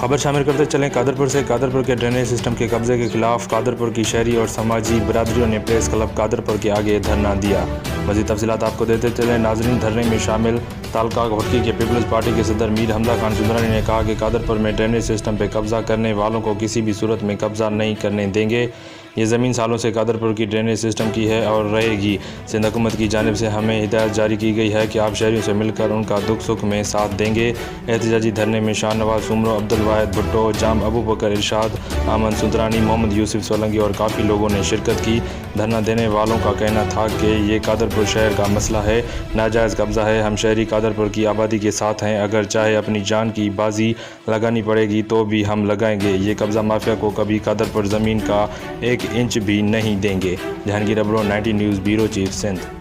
खबर शामिल करते चलें कादरपुर से। कादरपुर के ड्रेनेज सिस्टम के कब्जे के खिलाफ कादरपुर की शहरी और समाजी बरादरियों ने प्रेस क्लब कादरपुर के आगे धरना दिया। मज़ीद तफसीलात आपको देते चलें नाजरीन। धरने में शामिल तालका होटकी के पीपल्स पार्टी के सदर मीर हमजा खान सुंदरानी ने कहा कि कादरपुर में ड्रेनेज सिस्टम पर कब्जा करने वालों को किसी भी सूरत में कब्जा नहीं करने देंगे। ये ज़मीन सालों से कादरपुर की ड्रेनेज सिस्टम की है और रहेगी। सिंध हुकूमत की जानिब से हमें हिदायत जारी की गई है कि आप शहरियों से मिलकर उनका दुख सुख में साथ देंगे। एहतजाजी धरने में शाह नवाज सुमरो, अब्दुल वाहिद भुट्टो, जाम अबू बकर इरशाद, आमन सुंदरानी, मोहम्मद यूसुफ सोलंकी और काफ़ी लोगों ने शिरकत की। धरना देने वालों का कहना था कि ये कादरपुर शहर का मसला है, नाजायज़ कब्ज़ा है। हम शहरी कादरपुर की आबादी के साथ हैं, अगर चाहे अपनी जान की बाजी लगानी पड़ेगी तो भी हम लगाएंगे। ये कब्ज़ा माफिया को कभी कादरपुर ज़मीन का 1 इंच भी नहीं देंगे। Jahangir Abro, 19 news, bureau chief, Sindh.